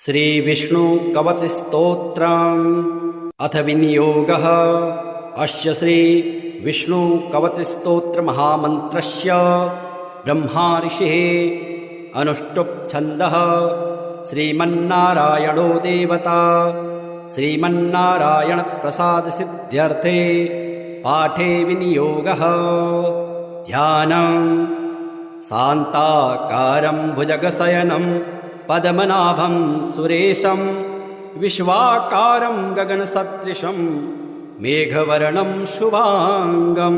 श्रीविष्णुकवचस्तोत्रम् अथ विनियोगः। अस्य श्रीविष्णुकवचस्तोत्रमहामन्त्रस्य ब्रह्मा ऋषिः अनुष्टुप् छन्दः। श्रीमन्नारायणो देवता। श्रीमन्नारायणप्रसादसिद्ध्यर्थे पाठे विनियोगः। ध्यानम्। शान्ताकारं भुजगशयनं पद्मनाभं सुरेशं विश्वाकारं गगनसदृशं मेघवर्णं शुभांगं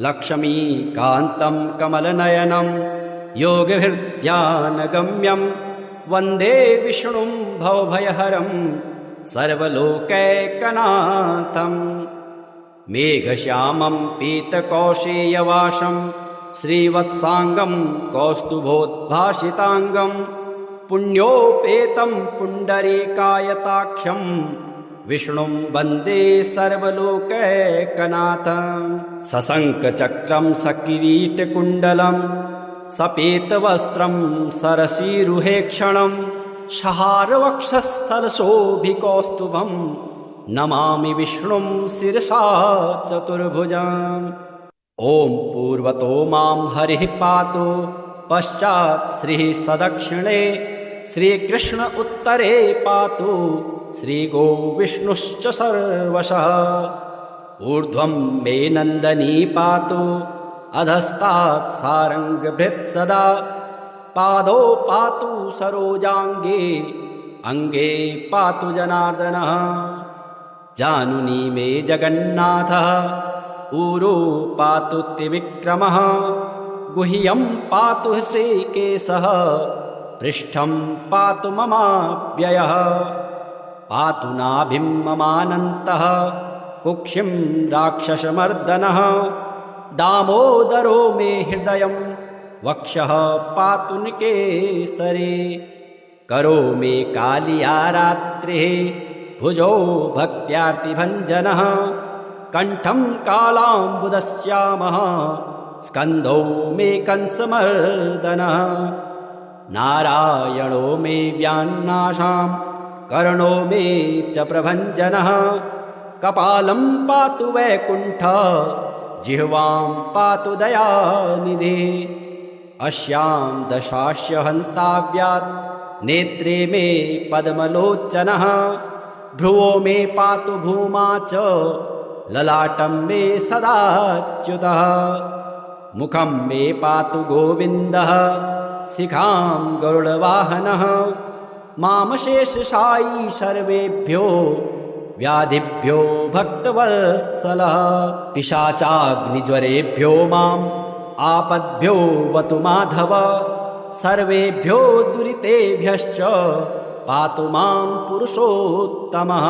लक्ष्मीकान्तं कमलनयनं योगभिर्ध्यानगम्यं वन्दे विष्णुं भवभयहरं सर्वलोकैकनाथं। मेघश्यामं पीतकौशेयवासं श्रीवत्सांगं कौस्तुभोद्भासितांगं पुण्योपेतं पुण्डरीकायताख्यं विष्णुं वन्दे सर्वलोकैकनाथं। सशङ्खचक्रं सकिरीटकुण्डलं सपेतवस्त्रं सरसीरुहेक्षणं शहारवक्षस्थलशोभिकौस्तुभं नमामि विष्णुं शिरसा चतुर्भुजम्। ॐ पूर्वतो मां हरिः पातु पश्चात् श्रीः सदक्षिणे श्रीकृष्ण उत्तरे पातु श्रीगो विष्णुश्च सर्वशः। ऊर्ध्वं मे नन्दनी पातु अधस्तात् सारङ्गभृत् सदा पादौ पातु सरोजाङ्गे अङ्गे पातु जनार्दनः। जानुनी मे जगन्नाथः ऊरो पातु त्रिविक्रमः गुह्यं पातु हृषीकेशः पृष्ठं पातु ममाव्ययः। पातु नाभिं ममानन्तः कुक्षिं राक्षसमर्दनः दामोदरो मे हृदयं वक्षः पातु निकेसरे। करो मे कालिया रात्रिः भुजो भक्त्यार्तिभञ्जनः कण्ठं कालाम्बुदश्यामः स्कन्धौ मे कंसमर्दनः। नारायणो मे व्यान्नाशां कर्णो मे च प्रभञ्जनः कपालं पातु वैकुण्ठः जिह्वां पातु दयानिधे। अस्यां दशास्य हन्ताव्यात् नेत्रे मे पद्मलोचनः भ्रुवो मे पातु भूमा च ललाटं मे सदाच्युतः। मुखं मे पातु गोविन्दः शिखां गरुडवाहनः मामशेषशायी सर्वेभ्यो व्याधिभ्यो भक्तवत्सलः। पिशाचाग्निज्वरेभ्यो माम् आपद्भ्यो वतु माधव सर्वेभ्यो दुरितेभ्यश्च पातु मां पुरुषोत्तमः।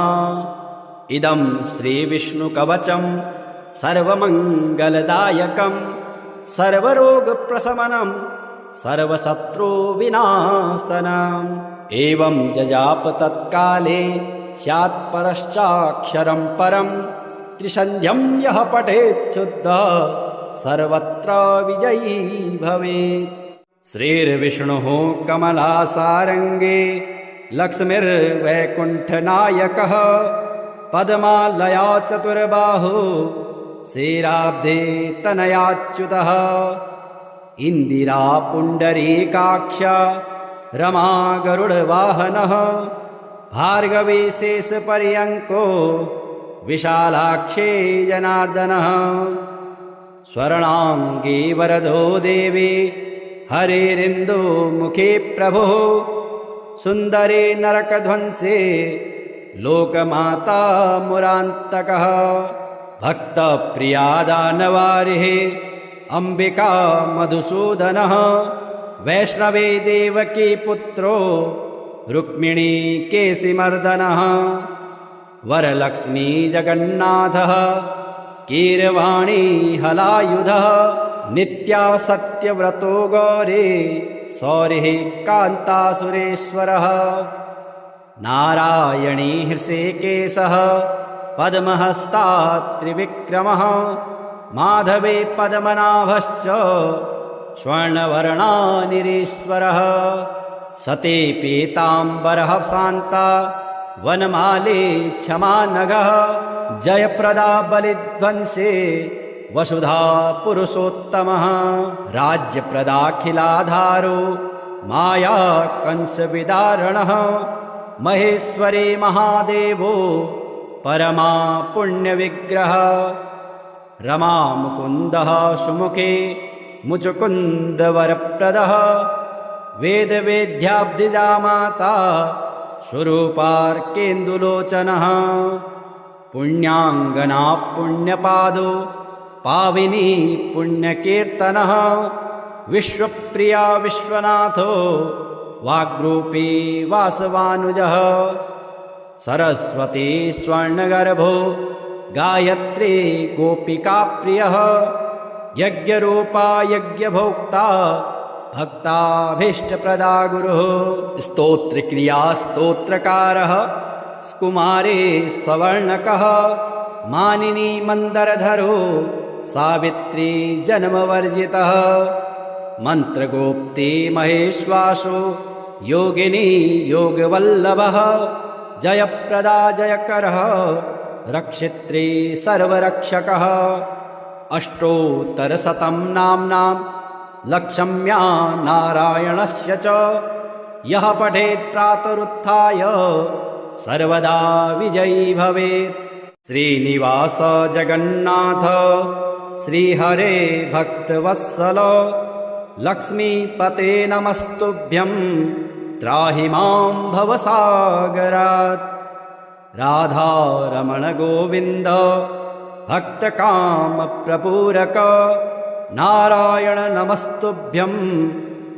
इदं श्रीविष्णुकवचं सर्वमङ्गलदायकं सर्वरोगप्रशमनं सर्वशत्रुविनाशनम्। एवं जजाप तत्काले स्यात् परश्चाक्षरं परं त्रिसन्ध्यं यः पठेच्छुद्धः सर्वत्र विजयी भवेत्। श्रीर्विष्णुः कमलासारङ्गे लक्ष्मीर्वैकुण्ठनायकः पद्मालया चतुर्बाहु श्रीराब्धे तनयाच्युतः। इन्दिरा पुण्डरीकाक्ष रमा गरुडवाहनः भार्गवी शेषपर्यङ्को विशालाक्षे जनार्दनः। स्वर्णाङ्गी वरदो देवी हरेरिन्दो मुखे प्रभुः सुन्दरे नरकध्वंसे लोकमाता मुरान्तकः। भक्तप्रिया दानवारिः अम्बिका मधुसूदनः वैष्णवे देवकी पुत्रो रुक्मिणी केशिमर्दनः। वरलक्ष्मी जगन्नाथः कीरवाणी हलायुधः नित्या सत्यव्रतो गौरी सौरिः कान्तासुरेश्वरः। नारायणी हृषीकेशः पद्महस्ता त्रिविक्रमः माधवे पद्मनाभश्च स्वर्णवर्णानिरीश्वरः सते पीताम्बरः शान्ता वनमाली क्षमा नगः जयप्रदा बलिध्वंसे वसुधा पुरुषोत्तमः राज्यप्रदाखिलाधारो माया कंसविदारणः महेश्वरी महादेवो परमा पुण्यविग्रह रमा मुकुन्दः सुमुखे मुचुकुन्दवरप्रदः वेदवेद्याब्धिजा माता स्वरूपार्केन्दुलोचनः पुण्याङ्गना पुण्यपादो पाविनी पुण्यकीर्तनः विश्वप्रिया विश्वनाथो वाग्रूपी वासवानुजः सरस्वती स्वर्णगर्भो गायत्री गोपिकाप्रियः यज्ञरूपा यज्ञभोक्ता भक्ताभीष्टप्रदा गुरुः स्तोत्रक्रिया स्तोत्रकारः कुमारे सवर्णकः मानिनी मन्दरधरो सावित्री जन्मवर्जितः मन्त्रगोप्ती महेश्वासो योगिनी योगवल्लभः जयप्रदा जयकरः रक्षित्री सर्वरक्षकः अष्टोत्तरशतं नाम्नां लक्ष्म्या नारायणस्य च यः पठेत् प्रातरुत्थाय सर्वदा विजयी भवेत् श्रीनिवास जगन्नाथ श्रीहरे भक्तवत्सल लक्ष्मीपते नमस्तुभ्यं त्राहि मां भवसागरात् राधारमण गोविन्द भक्तकामप्रपूरक नारायण नमस्तुभ्यं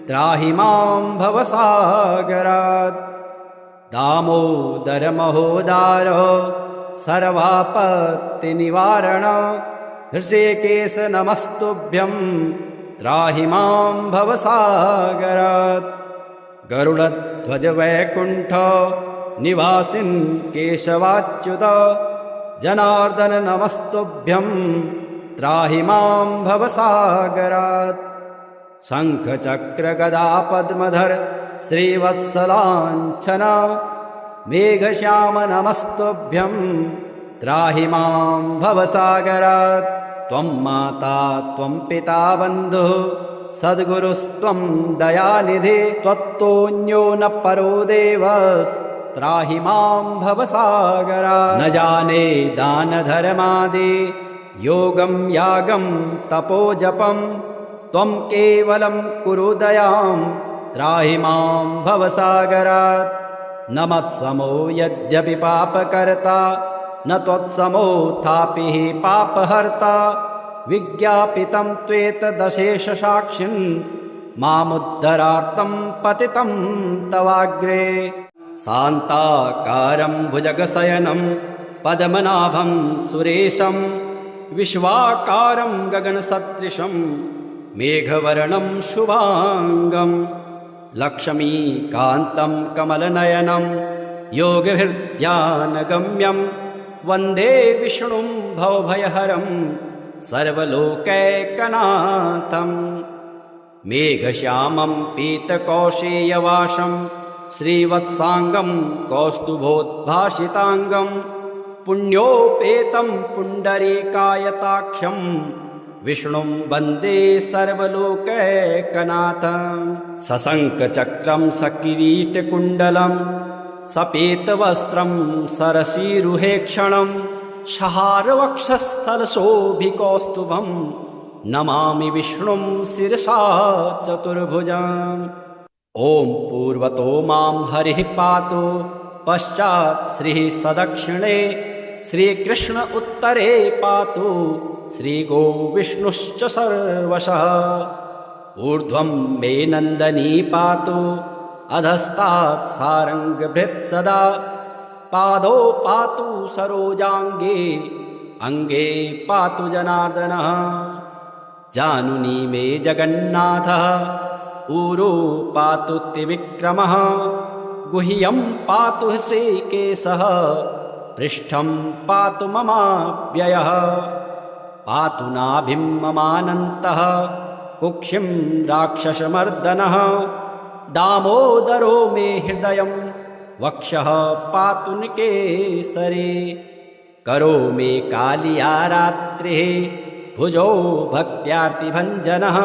त्राहि मां भवसागरात् दामोदर महोदार सर्वापत्तिनिवारण हृषिकेश नमस्तुभ्यं त्राहि मां भवसागरात् गरुडध्वज वैकुण्ठ निवासिन् केशवाच्युत जनार्दन नमस्तुभ्यं त्राहि मां भवसागरात् शङ्खचक्रगदा पद्मधर श्रीवत्सलाञ्छन मेघश्याम नमस्तुभ्यं त्राहि मां भवसागरात् त्वं माता त्वं पिता बन्धुः सद्गुरुस्त्वं दयानिधे त्वत्तोऽन्यो न परो देवस्त्राहि मां भवसागरात् न जाने दानधर्मादि योगं यागं तपोजपं त्वं केवलं कुरु दयां त्राहि मां भवसागरात् न मत्समो यद्यपि पापकर्ता न त्वत्समोऽथापि हि पापहर्ता विज्ञापितं त्वेतदशेषसाक्षिन् मामुद्धरार्तं पतितं तवाग्रे शान्ताकारं भुजगशयनं पद्मनाभं सुरेशं विश्वाकारं गगनसदृशं मेघवर्णं शुभाङ्गं लक्ष्मीकान्तं कमलनयनं योगहृद्यानगम्यं वन्दे विष्णुं भवभयहरं सर्वलोकैकनाथं मेघश्यामं पीतकौशेयवासं श्रीवत्साङ्गं कौस्तुभोद्भासिताङ्गं पुण्योपेतं पुण्डरीकायताख्यं विष्णुं वन्दे सर्वलोकैकनाथं सशङ्खचक्रं सकिरीटकुण्डलं सपेतवस्त्रं सरसीरुहेक्षणं शहारवक्षस्थलशोभिकौस्तुभं नमामि विष्णुं शिरसा चतुर्भुजम् ॐ पूर्वतो मां हरिः पातु पश्चात् श्रीः सदक्षिणे श्रीकृष्ण उत्तरे पातु श्रीगोविष्णुश्च सर्वशः ऊर्ध्वं मे नन्दनी पातु अधस्तात् सारङ्गभृत् सदा पादौ पातु सरोजाङ्गे अङ्गे पातु जनार्दनः जानुनी मे जगन्नाथः ऊरो पातु त्रिविक्रमः गुह्यं पातु श्रीकेशः पृष्ठं पातु ममाव्ययः पातु नाभिं ममानन्तः कुक्षिं राक्षसमर्दनः दामोदरो मे हृदयं वक्षः पातु निकेसरे करो मे कालिया रात्रिः भुजो भक्त्यार्तिभञ्जनः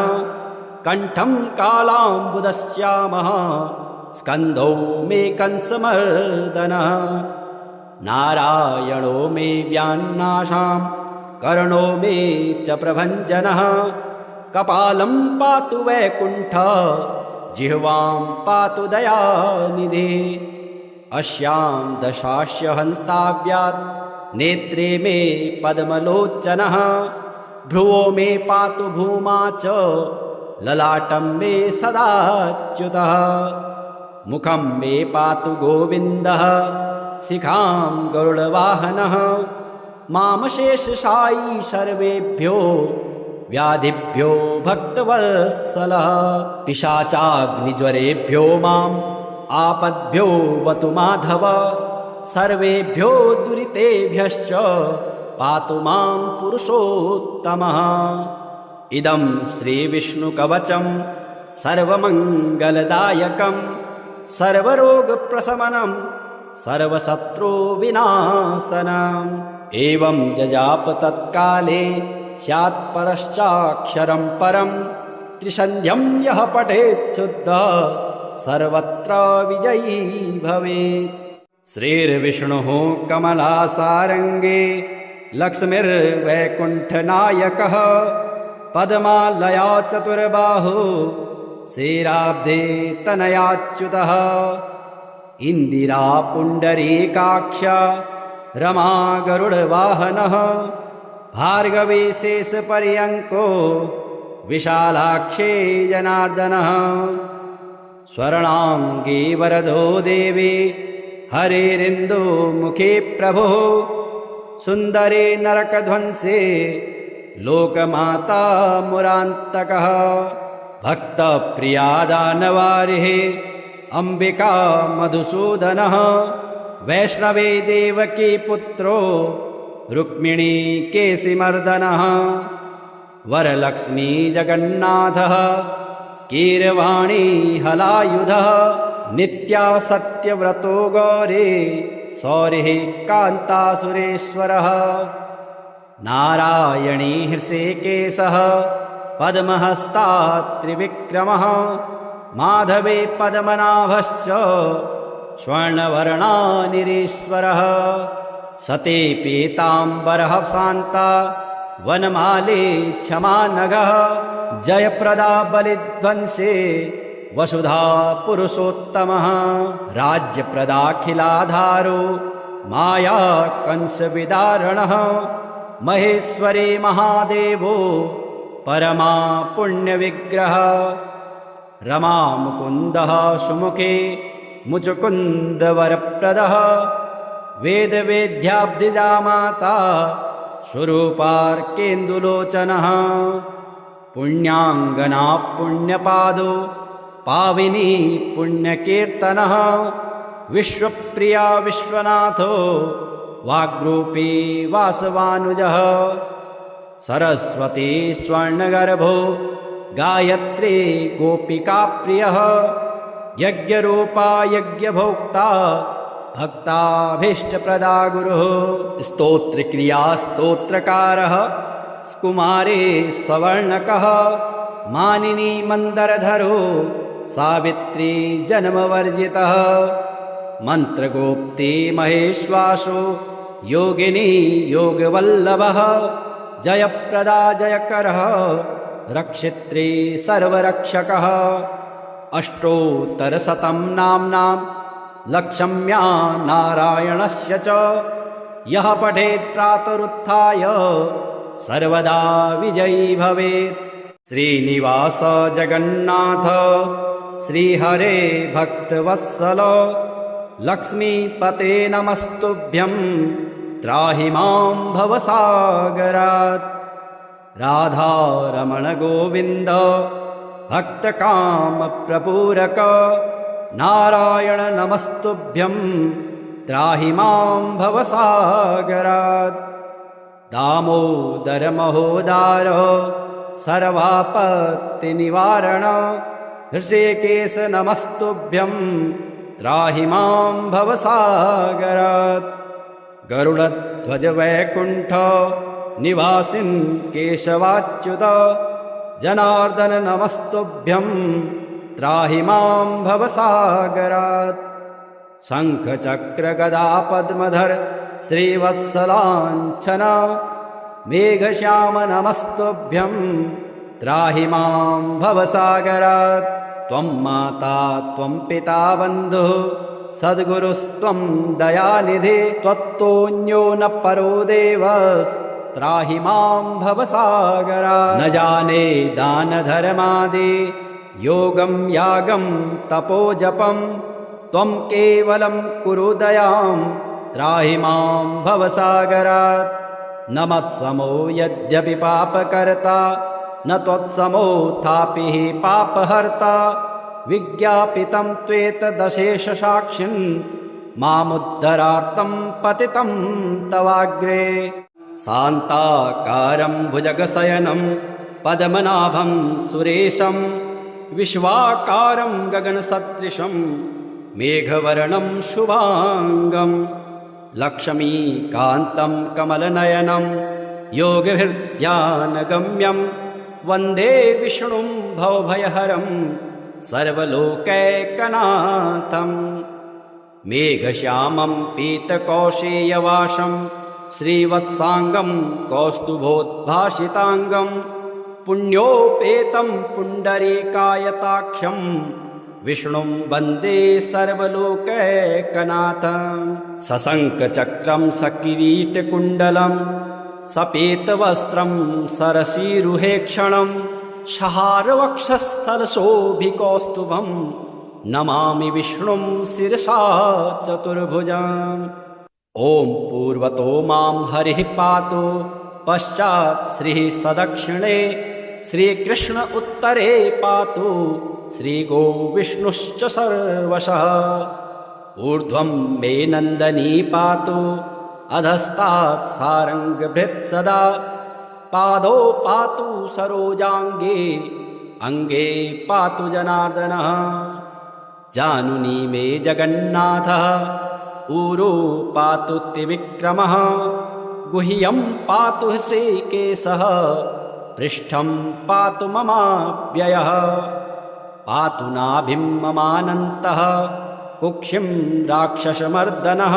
कण्ठं कालाम्बुदश्यामः स्कन्धो मे कंसमर्दनः नारायणो मे व्यान्नाशां कर्णो मे च प्रभञ्जनः कपालं पातु वैकुण्ठः जिह्वां पातु दयानिधे अस्यां दशास्य हन्ताव्यात् नेत्रे मे पद्मलोचनः भ्रुवो मे पातु भूमा च ललाटं मे सदाच्युतः मुखं मे पातु गोविन्दः शिखां गरुडवाहनः मामशेषशायी सर्वेभ्यो व्याधिभ्यो भक्तवत्सलः पिशाचाग्निज्वरेभ्यो माम् आपद्भ्यो वतु माधव सर्वेभ्यो दुरितेभ्यश्च पातु मां पुरुषोत्तमः इदं श्रीविष्णुकवचं सर्वमङ्गलदायकं सर्वरोगप्रशमनं सर्वशत्रुविनाशनम् एवं जजाप तत्काले स्यात् परश्चाक्षरं परं त्रिसन्ध्यं यः पठेत् शुद्धः सर्वत्र विजयी भवेत् श्रीर्विष्णुः कमलासारङ्गे लक्ष्मीर्वैकुण्ठनायकः पद्मालया चतुर्बाहु श्रीराब्धे तनयाच्युतः इन्दिरा पुण्डरीकाक्ष रमा गरुडवाहनः भार्गवी शेषपर्यङ्को विशालाक्षे जनार्दनः स्वर्णाङ्गे वरदो देवी हरेरिन्दुमुखे प्रभुः सुन्दरे नरकध्वंसे लोकमाता मुरान्तकः भक्तप्रिया दानवारिः अम्बिका मधुसूदनः वैष्णवे देवकी पुत्रो रुक्मिणी केशिमर्दनः वरलक्ष्मी जगन्नाथः कीरवाणी हलायुधः नित्या सत्यव्रतो गौरी सौरिः कान्तासुरेश्वरः नारायणी हृषिकेशः पद्महस्ता त्रिविक्रमः माधवे पद्मनाभश्च स्वर्णवर्णानिरीश्वरः सते पीताम्बरः शान्ता वनमाले क्षमानघः जयप्रदा बलिध्वंसे वसुधा पुरुषोत्तमः राज्यप्रदाखिलाधारो माया कंसविदारणः महेश्वरी महादेवो परमा पुण्यविग्रह रमा मुकुन्दः सुमुखे मुचुकुन्दवरप्रदः वेदवेद्याब्धिजा माता स्वरूपार्केन्दुलोचनः पुण्याङ्गना पुण्यपादो पाविनी पुण्यकीर्तनः विश्वप्रिया विश्वनाथो वाग्रूपी वासवानुजः सरस्वती स्वर्णगर्भो गायत्री गोपिकाप्रियः यज्ञरूपा यज्ञभोक्ता भक्ताभीष्टप्रदा गुरुः स्तोत्रक्रिया स्तोत्रकारः कुमारे सवर्णकः मानिनी मन्दरधरो सावित्री जन्मवर्जितः मन्त्रगोप्ती महेश्वासो योगिनी योगवल्लभः जयप्रदा जयकरः रक्षित्री सर्वरक्षकः अष्टोत्तरशतं नाम्नां लक्ष्म्या नारायणस्य च यः पठेत् प्रातरुत्थाय सर्वदा विजयी भवेत् श्रीनिवास जगन्नाथ श्रीहरे भक्तवत्सल लक्ष्मीपते नमस्तुभ्यं त्राहि मां भवसागरात् राधारमण गोविन्द भक्तकामप्रपूरक नारायण नमस्तुभ्यं त्राहि मां भवसागरात् दामोदर महोदार सर्वापत्तिनिवारण हृषीकेश नमस्तुभ्यं त्राहि मां भवसागरात् गरुडध्वज वैकुण्ठ निवासिन् केशवाच्युत जनार्दन नमस्तुभ्यं त्राहि मां भवसागरात् शङ्खचक्र गदा पद्मधर श्रीवत्सलाञ्छन मेघश्याम नमस्तुभ्यं त्राहि मां भवसागरात् त्वं माता त्वं पिता बन्धुः सद्गुरुस्त्वं दयानिधे त्वत्तोऽन्यो न परो देवस्त्राहि मां भवसागरात् न जाने दानधर्मादि योगं यागं तपोजपं त्वं केवलं कुरु दयां त्राहि मां भवसागरात् न मत्समो यद्यपि पापकर्ता न त्वत्समोऽथापि हि पापहर्ता विज्ञापितं त्वेतदशेषसाक्षिन् मामुद्धरार्तं पतितं तवाग्रे शान्ताकारं भुजगशयनं पद्मनाभं सुरेशं विश्वाकारं गगनसदृशं मेघवर्णं शुभांगं लक्ष्मीकान्तं कमलनयनं योगभिर्ध्यानगम्यं वन्दे विष्णुं भवभयहरं सर्वलोकैकनाथं मेघश्यामं पीतकौशेयवासं श्रीवत्साङ्गं कौस्तुभोद्भासिताङ्गं पुण्योपेतं पुण्डरीकायताख्यं विष्णुं वन्दे सर्वलोकैकनाथं सशङ्खचक्रं सकिरीटकुण्डलं सपेतवस्त्रं सरसीरुहेक्षणं शहारवक्षस्थलशोभिकौस्तुभं नमामि विष्णुं शिरसा चतुर्भुजम् ॐ पूर्वतो मां हरिः पातु पश्चात् श्रीः सदक्षिणे श्रीकृष्ण उत्तरे पातु श्रीगोविष्णुश्च सर्वशः ऊर्ध्वं मे नन्दनी पातु अधस्तात् सारङ्गभृत् सदा पादौ पातु सरोजाङ्गे अङ्गे पातु जनार्दनः जानुनी मे जगन्नाथः ऊरो पातु त्रिविक्रमः गुह्यं पातु हृषीकेशः पृष्ठं पातु ममाव्ययः पातु नाभिं ममानन्तः कुक्षिं राक्षसमर्दनः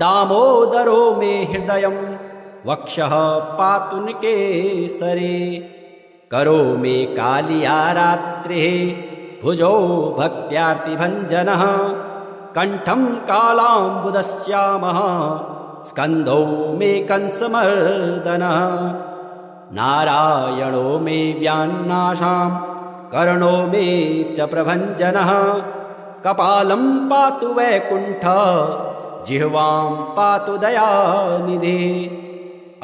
दामोदरो मे हृदयं वक्षः पातु निकेसरे करो मे कालिया रात्रिः भुजो भक्त्यार्तिभञ्जनः कण्ठं कालाम्बुदश्यामः स्कन्धौ मे कंसमर्दनः नारायणो मे व्यान्नाशां कर्णो मे च प्रभञ्जनः कपालं पातु वैकुण्ठ जिह्वां पातु दयानिधे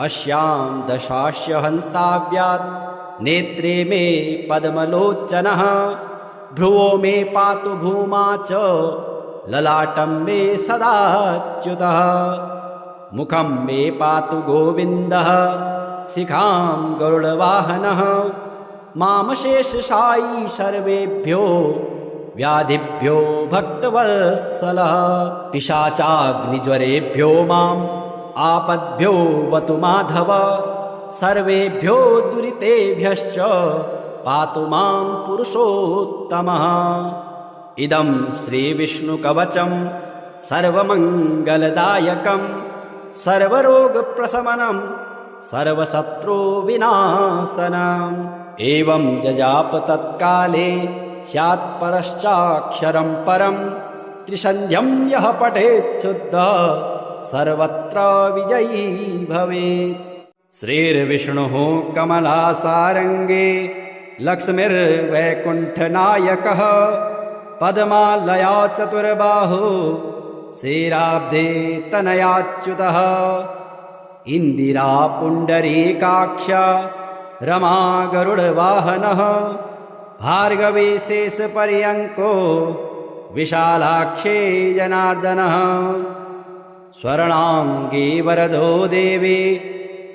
अस्यां दशास्य हन्ताव्यात् नेत्रे मे पद्मलोचनः भ्रुवो मे पातु भूमा च ललाटं मे सदाच्युतः मुखं मे पातु गोविन्दः शिखां गरुडवाहनः मामशेषशायी सर्वेभ्यो व्याधिभ्यो भक्तवत्सलः पिशाचाग्निज्वरेभ्यो माम् आपद्भ्यो वतु माधव सर्वेभ्यो दुरितेभ्यश्च पातु मां पुरुषोत्तमः इदं श्रीविष्णुकवचं सर्वमङ्गलदायकं सर्वरोगप्रशमनं सर्वशत्रुविनाशनम् एवं जजाप तत्काले स्यात् परश्चाक्षरं परं त्रिसन्ध्यं यः पठेत् शुद्धः सर्वत्र विजयी भवेत् श्रीर्विष्णुः कमलासारङ्गे लक्ष्मीर्वैकुण्ठनायकः पद्मालया चतुर्बाहु श्रीराब्धे तनयाच्युतः इन्दिरा पुण्डरीकाक्ष रमा गरुडवाहनः भार्गवी शेषपर्यङ्को विशालाक्षे जनार्दनः स्वर्णाङ्गी वरदो देवी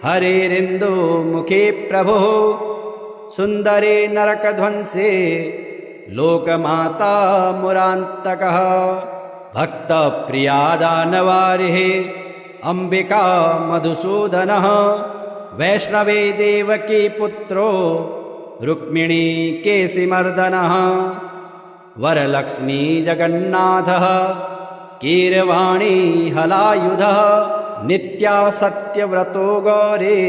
हरेरिन्दुमुखे प्रभुः सुन्दरे नरकध्वंसे लोकमाता मुरान्तकः भक्तप्रिया दानवारिः अम्बिका मधुसूदनः वैष्णवे देवकी पुत्रो रुक्मिणी केशिमर्दनः वरलक्ष्मी जगन्नाथः कीरवाणी हलायुधः नित्या सत्यव्रतो गौरी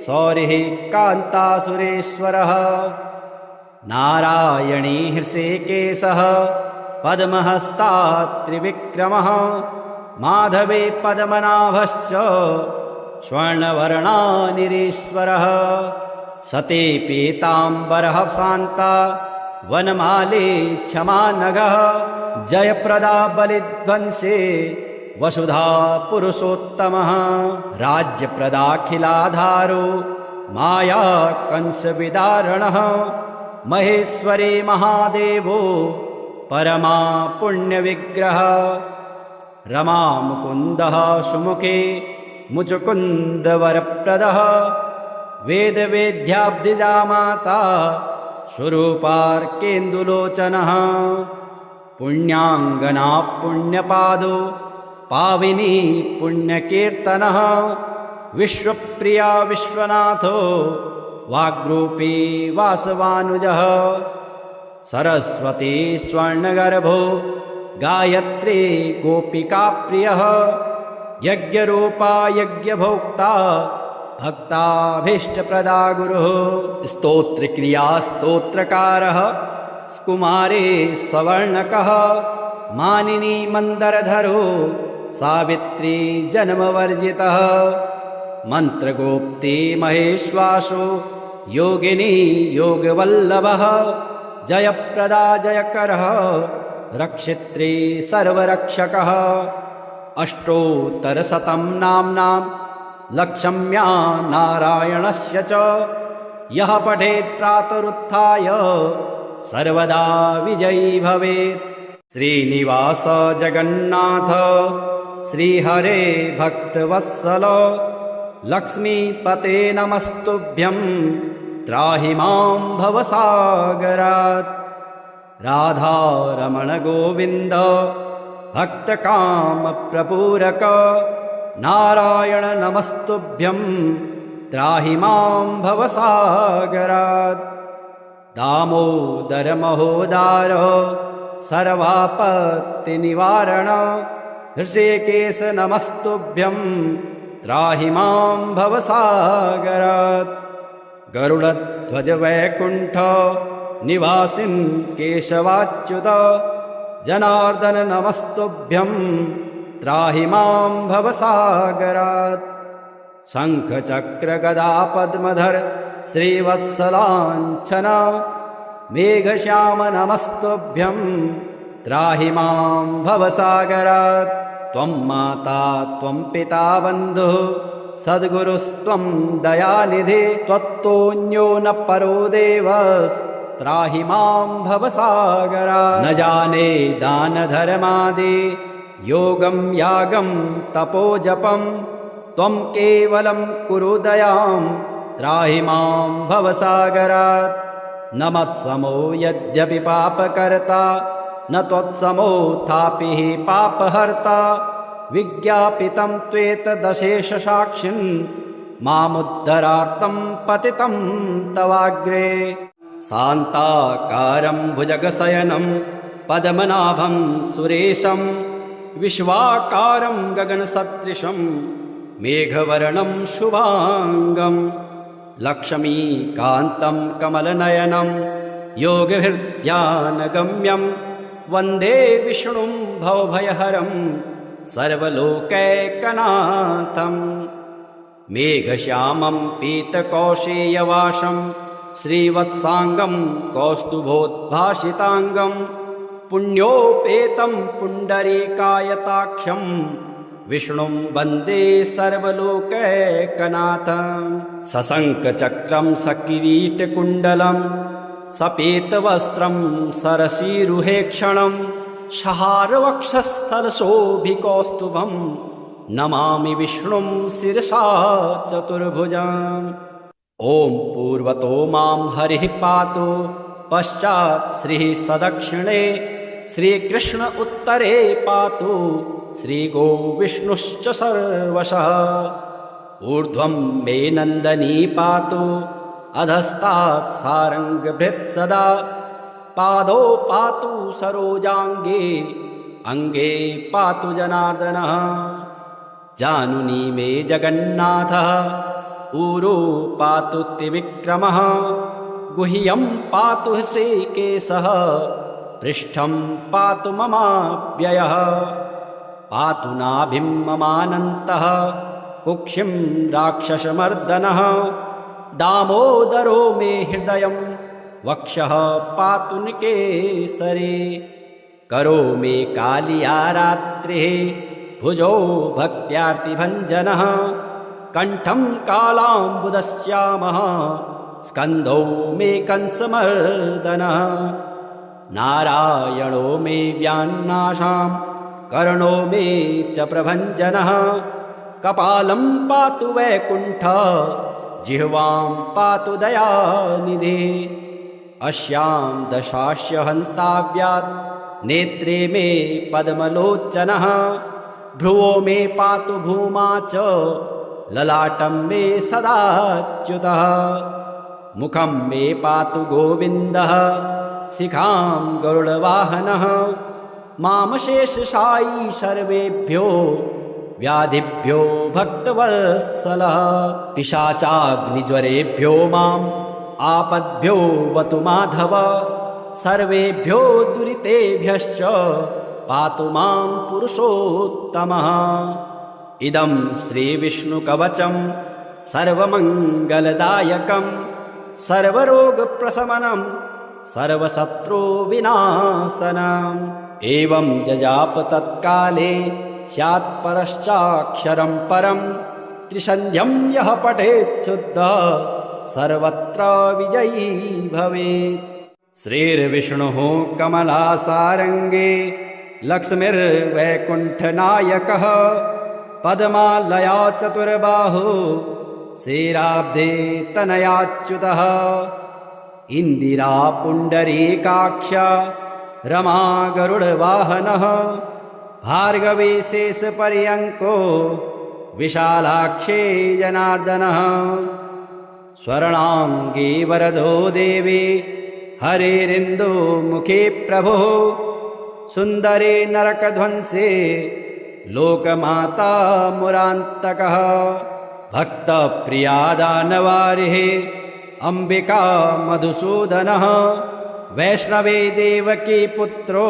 सौरिः कान्तासुरेश्वरः नारायणी हृषिकेशः पद्महस्ता त्रिविक्रमः माधवे पद्मनाभश्च स्वर्णवर्णानिरीश्वरः सती पीताम्बरः शान्ता वनमाली क्षमानघः जयप्रदा बलिध्वंसी वसुधा पुरुषोत्तमः राज्यप्रदाखिलाधारो माया कंसविदारणः महेश्वरी महादेवो परमा पुण्यविग्रह रमा मुकुन्दः सुमुखे मुचुकुन्दवरप्रदः वेदवेद्याब्धिजा माता स्वरूपार्केन्दुलोचनः पुण्याङ्गना पुण्यपादो पाविनी पुण्यकीर्तनः विश्वप्रिया विश्वनाथो वाग्रूपी वासवानुजः सरस्वती स्वर्णगर्भो गायत्री गोपिकाप्रियः यज्ञरूपा यज्ञभोक्ता भक्ताभीष्टप्रदा गुरुः स्तोत्रक्रिया स्तोत्रकारः कुमारी सवर्णकः मानिनी मन्दरधरो सावित्री जन्मवर्जितः मन्त्रगोप्ती महेश्वासो योगिनी योगवल्लभः जयप्रदा जयकरः रक्षित्री सर्वरक्षकः अष्टोत्तरशतं नाम्नां लक्ष्म्या नारायणस्य च यः पठेत् प्रातरुत्थाय सर्वदा विजयी भवेत् श्रीनिवास जगन्नाथ श्रीहरे भक्तवत्सल लक्ष्मीपते नमस्तुभ्यं त्राहि मां भवसागरात् राधारमण गोविन्द भक्तकामप्रपूरक नारायण नमस्तुभ्यं त्राहि मां भवसागरात् दामोदर महोदार सर्वापत्तिनिवारण हृषिकेश नमस्तुभ्यं त्राहि मां भवसागरात् गरुडध्वज वैकुण्ठ निवासिन् केशवाच्युत जनार्दन नमस्तुभ्यं त्राहि मां भवसागरात् शङ्खचक्रगदा पद्मधर श्रीवत्सलाञ्छन मेघश्याम नमस्तुभ्यं त्राहि मां भवसागरात् त्वं माता त्वं पिता बन्धुः सद्गुरुस्त्वं दयानिधे त्वत्तोऽन्यो न परो देवस्त्राहि मां भवसागरात् न जाने दानधर्मादि योगं यागं तपोजपं त्वं केवलं कुरु दयां त्राहि मां भवसागरात् न मत्समो यद्यपि पापकर्ता न त्वत्समोऽथापि हि पापहर्ता विज्ञापितं त्वेतदशेषसाक्षिन् मामुद्धरार्तं पतितं तवाग्रे शान्ताकारं भुजगशयनं पद्मनाभं सुरेशं विश्वाकारं गगनसदृशं मेघवर्णं शुभाङ्गं लक्ष्मीकान्तं कमलनयनं योगहृद्यानगम्यं वन्दे विष्णुं भवभयहरं सर्वलोकैकनाथं मेघश्यामं पीतकौशेयवासं श्रीवत्साङ्गं कौस्तुभोद्भासिताङ्गं पुण्योपेतं पुण्डरीकायताख्यं विष्णुं वन्दे सर्वलोकैकनाथं सशङ्खचक्रं सकिरीटकुण्डलं सपेतवस्त्रं सरसीरुहेक्षणं शहारवक्षस्थलशोभिकौस्तुभं नमामि विष्णुं शिरसा चतुर्भुजम् ॐ पूर्वतो मां हरिः पातु पश्चात् श्रीः सदक्षिणे श्रीकृष्ण उत्तरे पातु श्रीगोविष्णुश्च सर्वशः ऊर्ध्वं मे नन्दनी पातु अधस्तात् सारङ्गभृत् सदा पादौ पातु सरोजाङ्गे अङ्गे पातु जनार्दनः जानुनी मे जगन्नाथः ऊरो पातु त्रिविक्रमः गुह्यं पातु श्रीकेशः पृष्ठं पातु ममाव्ययः पातु नाभिं ममानन्तः कुक्षिं राक्षसमर्दनः दामोदरो मे हृदयं वक्षः पातु निकेसरे करो मे कालिया रात्रिः भुजो भक्त्यार्तिभञ्जनः कण्ठं कालाम्बुदश्यामः स्कन्धौ मे कंसमर्दनः नारायणो मे व्यान्नाशां कर्णो मे च प्रभञ्जनः कपालं पातु वैकुण्ठः जिह्वां पातु दयानिधे अस्यां दशास्य हन्ताव्यात् नेत्रे मे पद्मलोचनः भ्रुवो मे पातु भूमा च ललाटं मे सदाच्युतः मुखं मे पातु गोविन्दः शिखां गरुडवाहनः मामशेषशायी सर्वेभ्यो व्याधिभ्यो भक्तवत्सलः पिशाचाग्निज्वरेभ्यो माम् आपद्भ्यो वतु माधव सर्वेभ्यो दुरितेभ्यश्च पातु मां पुरुषोत्तमः इदं श्रीविष्णुकवचं सर्वमङ्गलदायकं सर्वरोगप्रशमनं सर्वशत्रुविनाशनम् एवं जजाप तत्काले स्यात् परश्चाक्षरं परं त्रिसन्ध्यं यः पठेत् शुद्धः सर्वत्र विजयी भवेत् श्रीर्विष्णुः कमलासारङ्गे लक्ष्मीर्वैकुण्ठनायकः पद्मालया चतुर्बाहु श्रीराब्धे तनयाच्युतः इन्दिरा पुण्डरीकाक्ष रमा गरुडवाहनः भार्गवी शेषपर्यङ्को विशालाक्षे जनार्दनः स्वर्णाङ्गे वरदो देवी हरेरिन्दो मुखे प्रभुः सुन्दरे नरकध्वंसे लोकमाता मुरान्तकः भक्तप्रिया दानवारिः अम्बिका मधुसूदनः वैष्णवे देवकी पुत्रो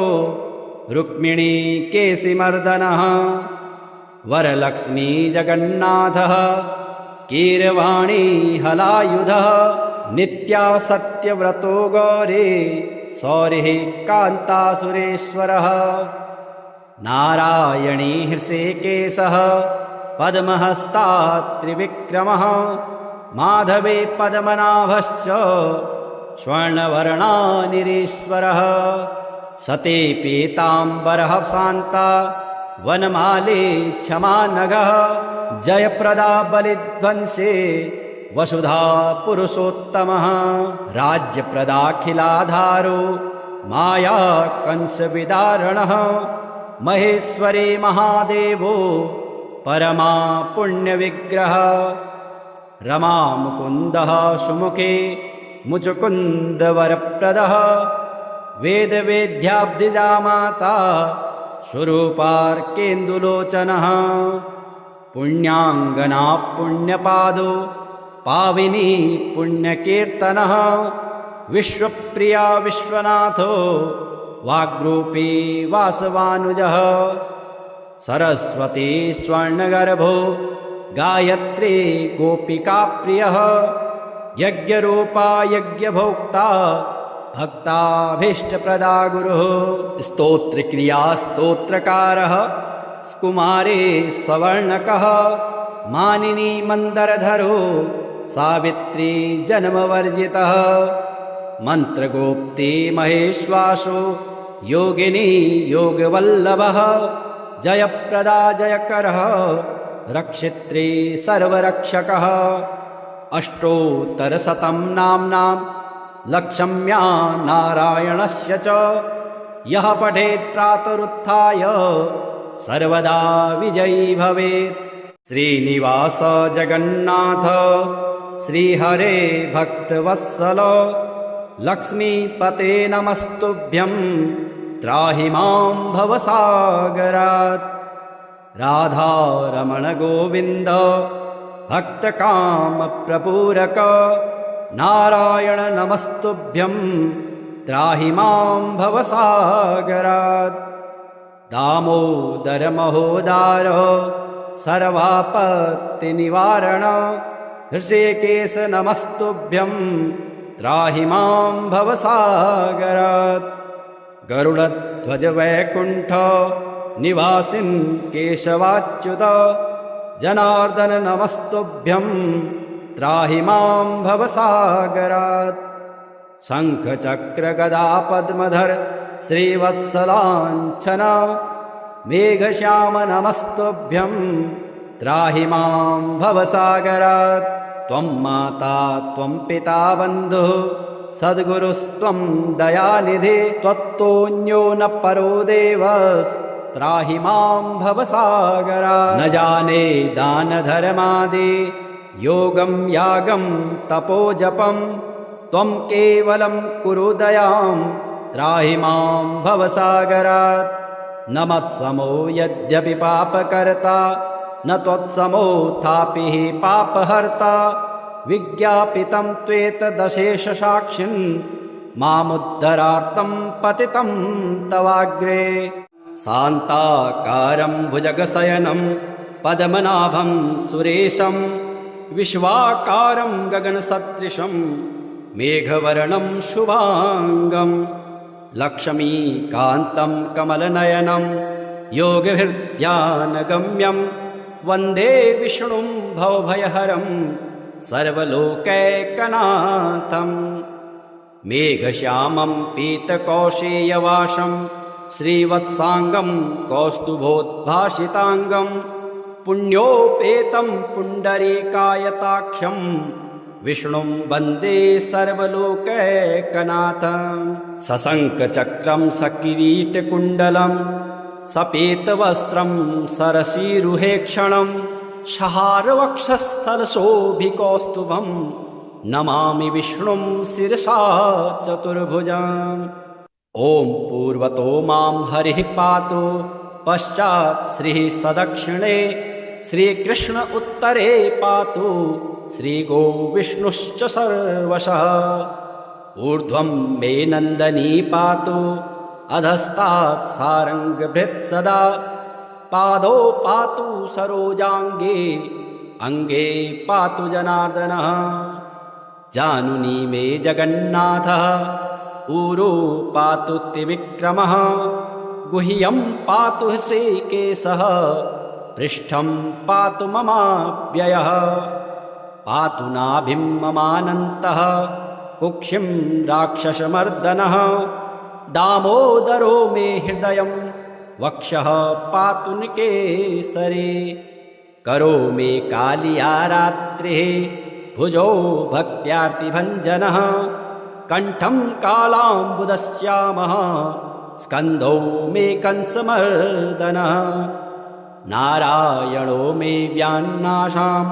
रुक्मिणी केशिमर्दनः वरलक्ष्मी जगन्नाथः कीरवाणी हलायुधः नित्या सत्यव्रतो गौरी सौरिः कान्तासुरेश्वरः नारायणी हृषिकेशः पद्महस्ता त्रिविक्रमः माधवे पद्मनाभश्च स्वर्णवर्णानिरीश्वरः सते पीताम्बरः शान्ता वनमाले क्षमानघः जयप्रदा बलिध्वंसे वसुधा पुरुषोत्तमः राज्यप्रदाखिलाधारो माया कंसविदारणः महेश्वरी महादेवो परमा पुण्यविग्रह रमा मुकुन्दः सुमुखे मुचुकुन्दवरप्रदः वेदवेद्याब्धिजा माता स्वरूपार्केन्दुलोचनः पुण्याङ्गना पुण्यपादो पाविनी पुण्यकीर्तनः विश्वप्रिया विश्वनाथो वाग्रूपी वासवानुजः सरस्वती स्वर्णगर्भो गायत्री गोपिकाप्रियः यज्ञरूपा यज्ञभोक्ता भक्ताभीष्टप्रदा गुरुः स्तोत्रक्रिया स्तोत्रकारः कुमारे सवर्णकः मानिनी मन्दरधरो सावित्री जन्मवर्जितः मन्त्रगोप्ती महेश्वासो योगिनी योगवल्लभः जयप्रदा जयकरः लक्षम्या नारायणस्य च यः पठेत् प्रातरुत्थाय सर्वदा विजयी भवेत्। श्रीनिवास जगन्नाथ श्रीहरे भक्तवत्सल लक्ष्मीपते नमस्तुभ्यं त्राहि मां भवसागरात्। राधारमण गोविन्द भक्तकामप्रपूरक नारायण नमस्तुभ्यं त्राहि मां भवसागरात्। दामोदर महोदार सर्वापत्तिनिवारण हृषिकेश नमस्तुभ्यं त्राहि मां भवसागरात्। गरुडध्वज वैकुण्ठ निवासिन् केशवाच्युत जनार्दन नमस्तुभ्यं त्राहि मां भवसागरात्। शङ्ख चक्र गदा पद्मधर श्रीवत्सलाञ्छन मेघश्याम नमस्तुभ्यं त्राहि मां भवसागरात्। त्वं माता त्वं पिता बन्धुः सद्गुरुस्त्वं दयानिधे त्वत्तोऽन्यो न परो देवस् त्राहि मां भवसागरात्। न जाने दानधर्मादि योगं यागं तपोजपं त्वं केवलं कुरु दयां त्राहि मां भवसागरात्। न मत्समो यद्यपि पापकर्ता न त्वत्समोऽथापि हि पापहर्ता विज्ञापितं त्वेतदशेषसाक्षिन् मामुद्धरार्थं पतितं तवाग्रे। शान्ताकारं भुजगशयनं पद्मनाभं सुरेशं विश्वाकारं गगनसदृशं मेघवर्णं शुभांगं लक्ष्मीकान्तं कमलनयनं योगहृद्यानगम्यं वन्दे विष्णुं भवभयहरं सर्वलोकैकनाथं। मेघश्यामं पीतकौशेयवासं श्रीवत्सांगं कौस्तुभोद्भासितांगं पुण्योपेतं पुण्डरीकायताख्यं विष्णुं वन्दे सर्वलोकैकनाथं। सशङ्खचक्रं सकिरीटकुण्डलं सपेतवस्त्रं सरसीरुहेक्षणं शहारवक्षस्थलशोभिकौस्तुभं नमामि विष्णुं शिरसा चतुर्भुजम्। ॐ पूर्वतो मां हरिः पातु पश्चात् श्रीः सदक्षिणे श्रीकृष्ण उत्तरे पातु श्रीगोविष्णुश्च सर्वशः। ऊर्ध्वं मे नन्दनी पातु अधस्तात् सारङ्गभृत् सदा पादौ पातु सरोजाङ्गे अङ्गे पातु जनार्दनः। जानुनी मे जगन्नाथः ऊरो पातु त्रिविक्रमः गुह्यं पातु हृषीकेशः पृष्ठं पातु ममाव्ययः। पातु नाभिं ममानन्तः कुक्षिं राक्षसमर्दनः दामोदरो मे हृदयं वक्षः पातु निकेसरे। करो मे कालिया रात्रिः भुजो भक्त्यार्तिभञ्जनः कण्ठं कालाम्बुदश्यामः स्कन्धौ मे कंसमर्दनः। नारायणो मे व्यान्नाशां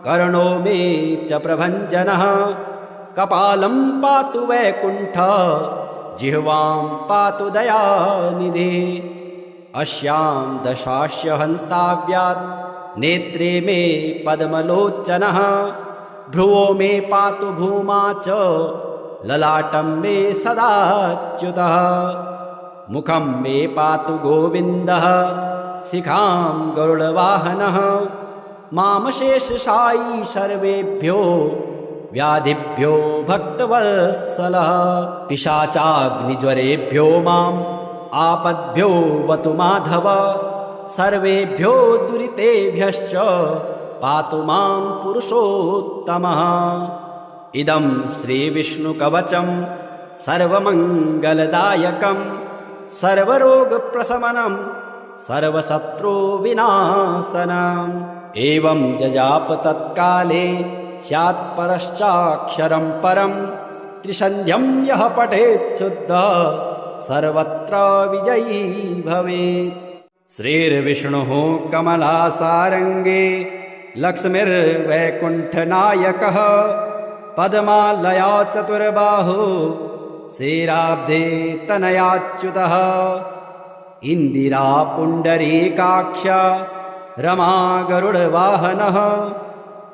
कर्णो मे च प्रभञ्जनः कपालं पातु वैकुण्ठ जिह्वां पातु दयानिधे। अस्यां दशास्य हन्ताव्यात् नेत्रे मे पद्मलोचनः भ्रुवो मे पातु भूमा च ललाटं मे सदाच्युतः। मुखं मे पातु गोविन्दः शिखां गरुडवाहनः मामशेषशायी सर्वेभ्यो व्याधिभ्यो भक्तवत्सलः। पिशाचाग्निज्वरेभ्यो माम् आपद्भ्यो वतु माधव सर्वेभ्यो दुरितेभ्यश्च पातु मां पुरुषोत्तमः। इदं श्रीविष्णुकवचं सर्वमङ्गलदायकं सर्वरोगप्रशमनं सर्वशत्रुविनाशनम्। एवं जजाप तत्काले स्यात् परश्चाक्षरं परं त्रिसन्ध्यं यः पठेत् शुद्धः सर्वत्र विजयी भवेत्। श्रीर्विष्णुः कमलासारङ्गे लक्ष्मीर्वैकुण्ठनायकः पद्मालया चतुर्बाहु श्रीराब्धे तनयाच्युतः इन्दिरा पुण्डरीकाक्ष रमा गरुडवाहनः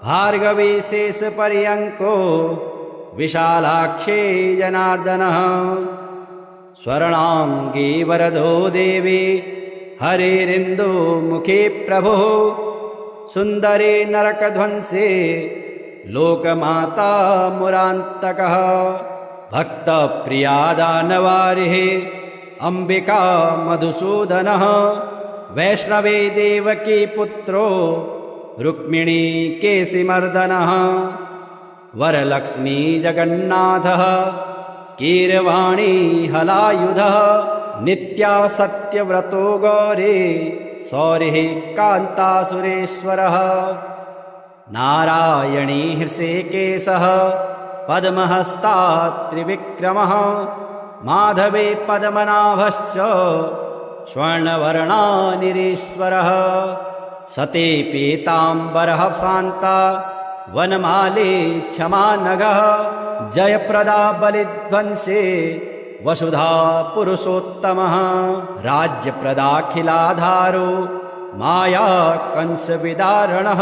भार्गवी शेषपर्यङ्को विशालाक्षे जनार्दनः स्वर्णाङ्गी वरदो देवी हरेरिन्दुमुखे प्रभुः सुन्दरे नरकध्वंसे लोकमाता मुरान्तकः भक्तप्रिया दानवारिः अम्बिका मधुसूदनः वैष्णवे देवकी पुत्रो रुक्मिणी केशिमर्दनः वरलक्ष्मी जगन्नाथः कीरवाणी हलायुधः नित्या सत्यव्रतो गौरी सौरिः कान्तासुरेश्वरः नारायणी हृषिकेशः पद्महस्ता त्रिविक्रमः माधवे पद्मनाभश्च स्वर्णवर्णानिरीश्वरः सती पीताम्बरः शान्ता वनमाली क्षमानघः जयप्रदा बलिध्वंसे वसुधा पुरुषोत्तमः राज्यप्रदाखिलाधारो माया कंसविदारणः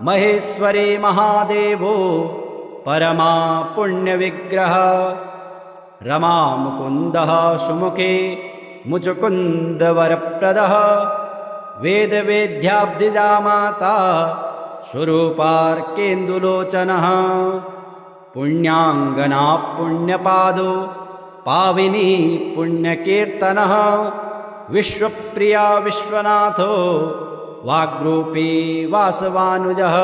महेश्वरी महादेवो परमा पुण्यविग्रह रमा मुकुन्दः सुमुखे मुचुकुन्दवरप्रदः वेदवेद्याब्धिजा माता स्वरूपार्केन्दुलोचनः पुण्याङ्गना पुण्यपादो पाविनी पुण्यकीर्तनः विश्वप्रिया विश्वनाथो वाग्रूपी वासवानुजः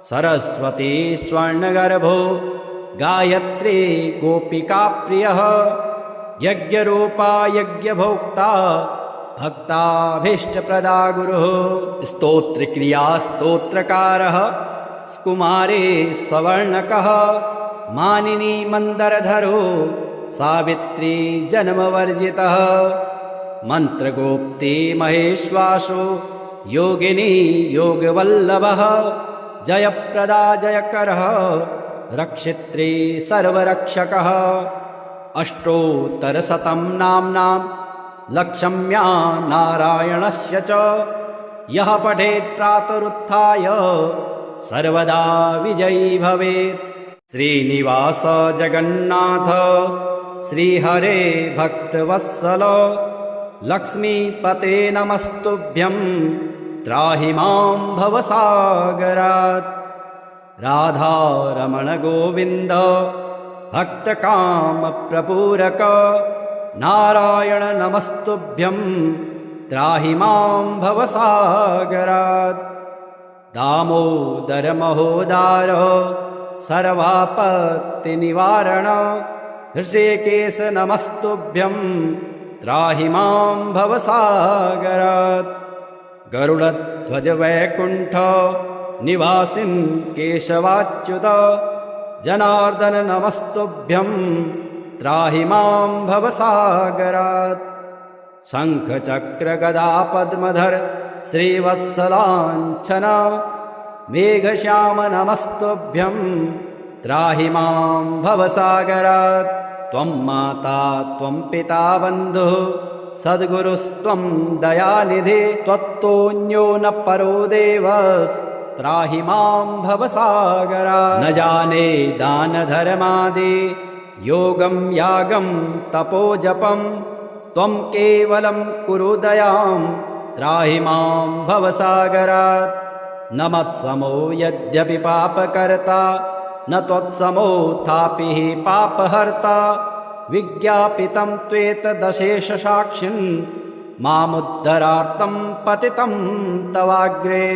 सरस्वती स्वर्णगर्भो गायत्री गोपिकाप्रियः यज्ञरूपा यज्ञभोक्ता भक्ताभीष्टप्रदा गुरुः स्तोत्रक्रिया स्तोत्रकारः कुमारे सवर्णकः मानिनी मन्दरधरो सावित्री जन्मवर्जितः मन्त्रगोप्ती महेश्वासो योगिनी योगवल्लभः जयप्रदा जयकरः रक्षित्री सर्वरक्षकः अष्टोत्तरशतं नाम्नां लक्ष्म्या नारायणस्य च यः पठेत् प्रातरुत्थाय सर्वदा विजयी भवेत्। श्रीनिवास जगन्नाथ श्रीहरे भक्तवत्सल लक्ष्मीपते नमस्तुभ्यं त्राहि मां भवसागरात्। राधारमण गोविन्द भक्तकामप्रपूरक नारायण नमस्तुभ्यं त्राहि मां भवसागरात्। दामोदर महोदार सर्वापत्तिनिवारण हृषिकेश नमस्तुभ्यं त्राहि मां भवसागरात्। गरुडध्वज वैकुण्ठ निवासिन् केशवाच्युत जनार्दन नमस्तुभ्यं त्राहि मां भवसागरात्। शङ्खचक्र गदा पद्मधर श्रीवत्सलाञ्छन मेघश्याम नमस्तुभ्यं त्राहि मां भवसागरात्। त्वं माता त्वं पिता बन्धुः सद्गुरुस्त्वं दयानिधे त्वत्तोऽन्यो न परो देवस् त्राहि मां भवसागरात्। न जाने दानधर्मादि योगं यागं तपोजपं त्वं केवलं कुरु दयां त्राहि मां भवसागरात्। न मत्समो यद्यपि पापकर्ता न त्वत्समोऽथापि हि पापहर्ता विज्ञापितं त्वेतदशेषसाक्षिन् मामुद्धरार्थं पतितं तवाग्रे।